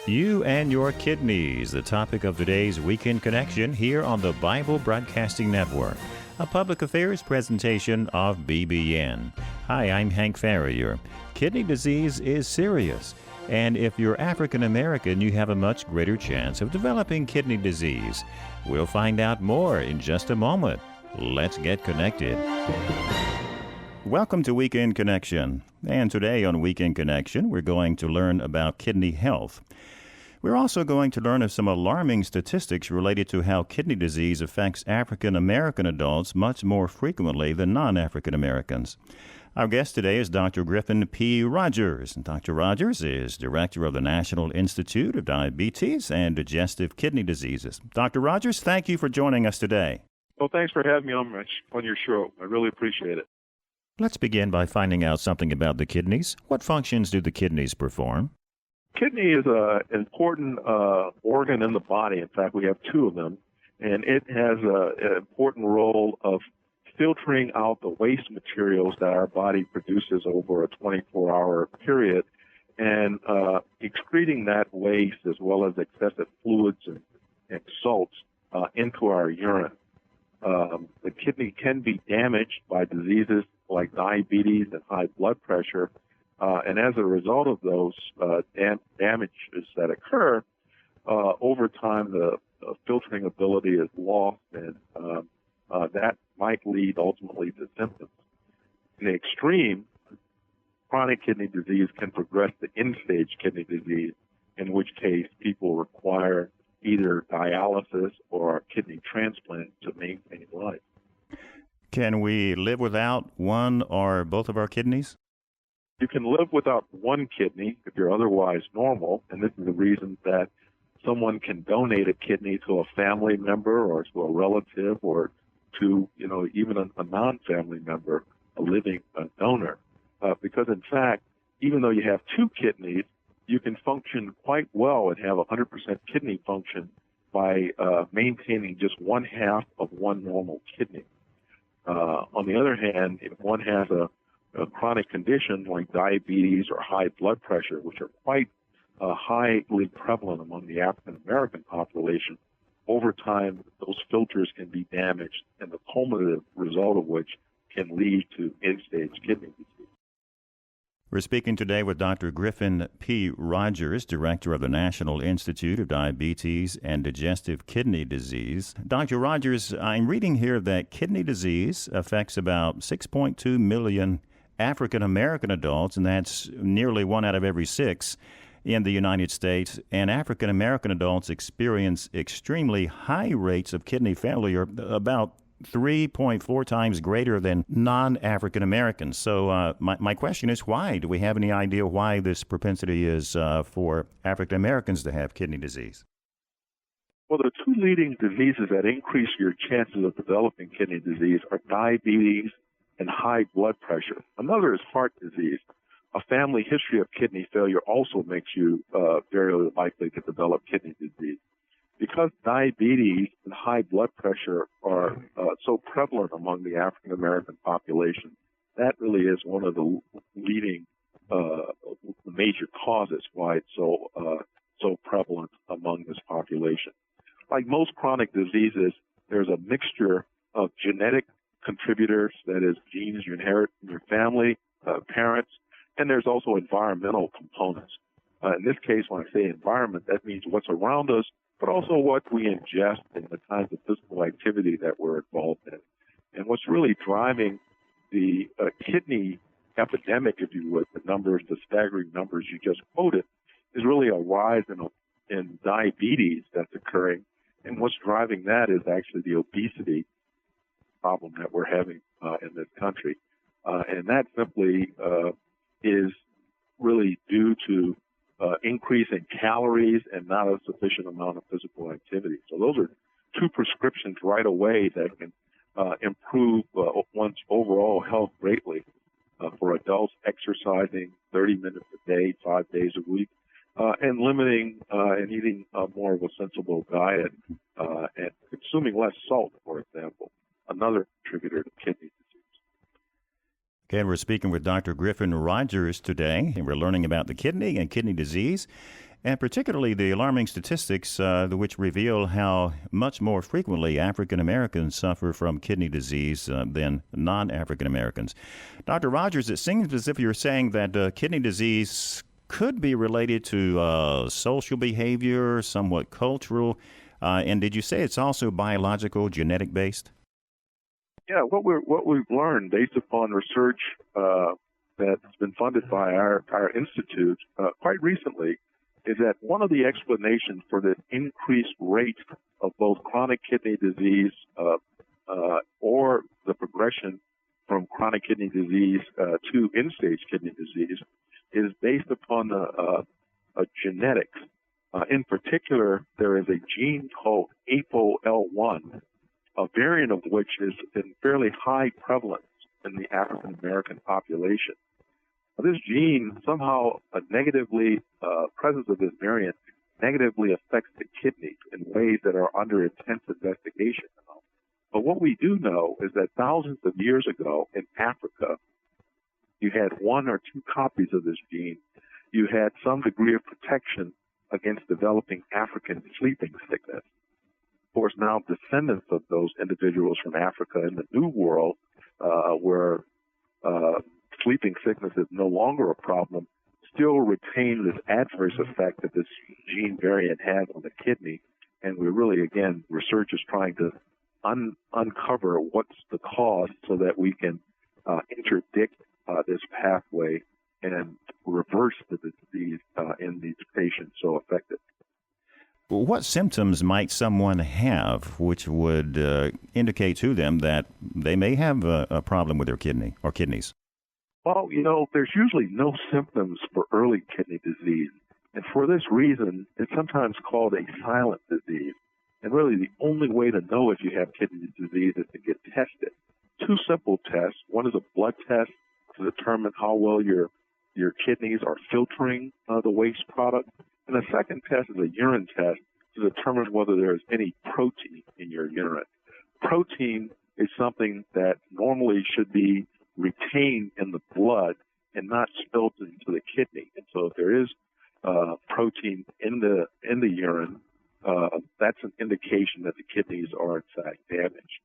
You and your kidneys, the topic of today's Weekend Connection here on the Bible Broadcasting Network, a public affairs presentation of BBN. Hi, I'm Hank Farrier. Kidney disease is serious, and if you're African American, you have a much greater chance of developing kidney disease. We'll find out more in just a moment. Let's get connected. Welcome to Weekend Connection. And today on Weekend Connection, we're going to learn about kidney health. We're also going to learn of some alarming statistics related to how kidney disease affects African American adults much more frequently than non-African Americans. Our guest today is Dr. Griffin P Rodgers. Dr. Rodgers is director of the National Institute of Diabetes and Digestive Kidney Diseases. Dr. Rodgers, thank you for joining us today. Well, thanks for having me on your show. I really appreciate it. Let's begin by finding out something about the kidneys. What functions do the kidneys perform? Kidney is an important organ in the body. In fact, we have two of them, and it has an important role of filtering out the waste materials that our body produces over a 24-hour period and excreting that waste as well as excessive fluids and salts into our urine. The kidney can be damaged by diseases like diabetes and high blood pressure, and as a result of those damages that occur, over time the filtering ability is lost, and that might lead ultimately to symptoms. In the extreme, chronic kidney disease can progress to end-stage kidney disease, in which case people require either dialysis or a kidney transplant to maintain life. Can we live without one or both of our kidneys? You can live without one kidney if you're otherwise normal, and this is the reason that someone can donate a kidney to a family member or to a relative or to, even a non-family member, a living donor. Because in fact, even though you have two kidneys, you can function quite well and have 100% kidney function by maintaining just one half of one normal kidney. On the other hand, if one has a chronic condition like diabetes or high blood pressure, which are quite highly prevalent among the African American population, over time those filters can be damaged, and the cumulative result of which can lead to end-stage kidney disease. We're speaking today with Dr. Griffin P Rodgers, director of the National Institute of Diabetes and Digestive Kidney Disease. Dr. Rodgers, I'm reading here that kidney disease affects about 6.2 million African American adults, and that's nearly 1 out of every 6 in the United States. And African American adults experience extremely high rates of kidney failure, about 3.4 times greater than non-African Americans. So my question is, why? Do we have any idea why this propensity is for African Americans to have kidney disease? Well, the two leading diseases that increase your chances of developing kidney disease are diabetes and high blood pressure. Another is heart disease. A family history of kidney failure also makes you very likely to develop kidney disease. Because diabetes and high blood pressure are so prevalent among the African American population, that really is one of the leading major causes why it's so prevalent among this population. Like most chronic diseases, there's a mixture of genetic contributors, that is, genes you inherit from your family, parents, and there's also environmental components. In this case, when I say environment, that means what's around us, but also what we ingest and the kinds of physical activity that we're involved in. And what's really driving the kidney epidemic, if you would, the staggering numbers you just quoted, is really a rise in diabetes that's occurring. And what's driving that is actually the obesity problem that we're having in this country. And that simply is really due to increase in calories and not a sufficient amount of physical activity. So those are two prescriptions right away that can improve one's overall health greatly. For adults, exercising 30 minutes a day, 5 days a week, and limiting and eating more of a sensible diet and consuming less salt, for example, another contributor to kidney disease. Again, we're speaking with Dr. Griffin Rodgers today, and we're learning about the kidney and kidney disease. and particularly the alarming statistics which reveal how much more frequently African Americans suffer from kidney disease than non-African Americans. Dr. Rodgers, it seems as if you're saying that kidney disease could be related to social behavior, somewhat cultural, and did you say it's also biological, genetic based? Yeah, what we've learned based upon research that's been funded by our institute quite recently is that one of the explanations for the increased rate of both chronic kidney disease or the progression from chronic kidney disease to end-stage kidney disease is based upon a genetics. In particular, there is a gene called ApoL1, a variant of which is in fairly high prevalence in the African American population. This gene somehow presence of this variant negatively affects the kidney in ways that are under intense investigation. But what we do know is that thousands of years ago in Africa, you had one or two copies of this gene. You had some degree of protection against developing African sleeping sickness. Of course, now descendants of those individuals from Africa in the New World, where sleeping sickness is no longer a problem, still retain this adverse effect that this gene variant has on the kidney. And we're really, again, research is trying to uncover what's the cause so that we can interdict this pathway and reverse the disease in these patients so affected. What symptoms might someone have which would indicate to them that they may have a problem with their kidney or kidneys? Well, there's usually no symptoms for early kidney disease. And for this reason, it's sometimes called a silent disease. And really the only way to know if you have kidney disease is to get tested. Two simple tests. One is a blood test to determine how well your kidneys are filtering the waste product. And the second test is a urine test to determine whether there is any protein in your urine. Protein is something that normally should be retained in the blood and not spilled into the kidney. And so if there is protein in the urine, that's an indication that the kidneys are in fact damaged.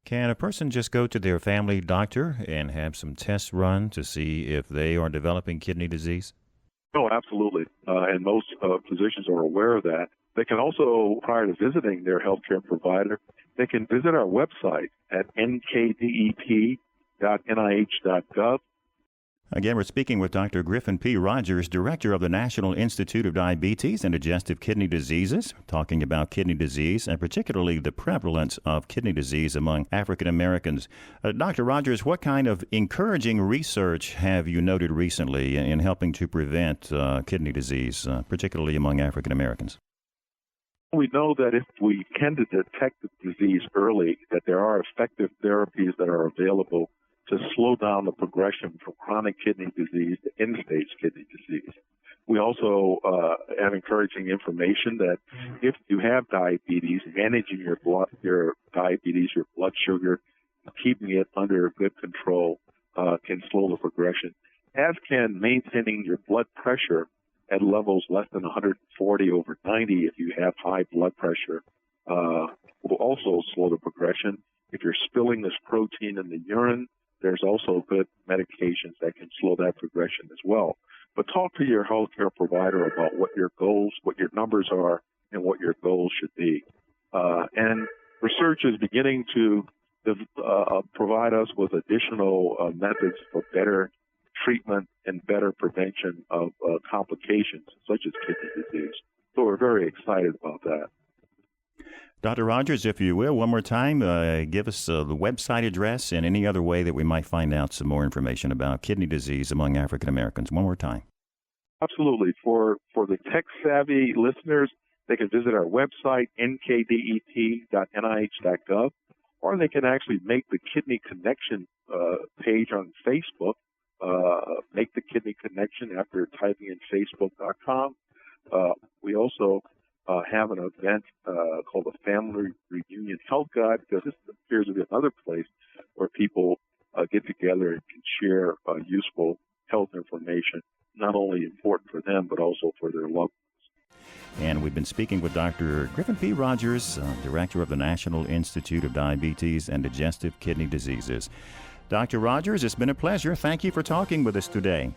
Can a person just go to their family doctor and have some tests run to see if they are developing kidney disease? Oh, absolutely. And most physicians are aware of that. They can also, prior to visiting their healthcare provider, they can visit our website at nkdep.nih.gov. Again, we're speaking with Dr. Griffin P. Rodgers, Director of the National Institute of Diabetes and Digestive Kidney Diseases, talking about kidney disease and particularly the prevalence of kidney disease among African Americans. Dr. Rodgers, what kind of encouraging research have you noted recently in helping to prevent kidney disease, particularly among African Americans? We know that if we can detect the disease early, that there are effective therapies that are available to slow down the progression from chronic kidney disease to end-stage kidney disease. We also have encouraging information that if you have diabetes, managing your diabetes, your blood sugar, keeping it under good control can slow the progression, as can maintaining your blood pressure at levels less than 140/90 if you have high blood pressure will also slow the progression. If you're spilling this protein in the urine, there's also good medications that can slow that progression as well. But talk to your healthcare provider about what your goals, what your numbers are, and what your goals should be. And research is beginning to provide us with additional methods for better treatment and better prevention of complications such as kidney disease. So we're very excited about that. Dr. Rodgers, if you will, one more time, give us the website address and any other way that we might find out some more information about kidney disease among African Americans. One more time. Absolutely. For the tech-savvy listeners, they can visit our website, nkdep.nih.gov, or they can actually make the Kidney Connection page on Facebook. Make the Kidney Connection after typing in facebook.com. We also have an event called the Family Reunion Health Guide, because this appears to be another place where people get together and can share useful health information, not only important for them, but also for their loved ones. And we've been speaking with Dr. Griffin P. Rodgers, Director of the National Institute of Diabetes and Digestive Kidney Diseases. Dr. Rodgers, it's been a pleasure. Thank you for talking with us today.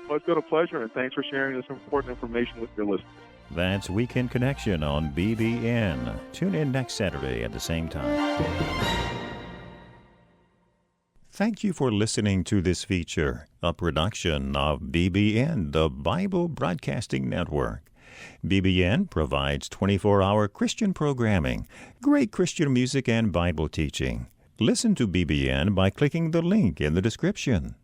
Well, it's been a pleasure, and thanks for sharing this important information with your listeners. That's Weekend Connection on BBN. Tune in next Saturday at the same time. Thank you for listening to this feature, a production of BBN, the Bible Broadcasting Network. BBN provides 24-hour Christian programming, great Christian music, and Bible teaching. Listen to BBN by clicking the link in the description.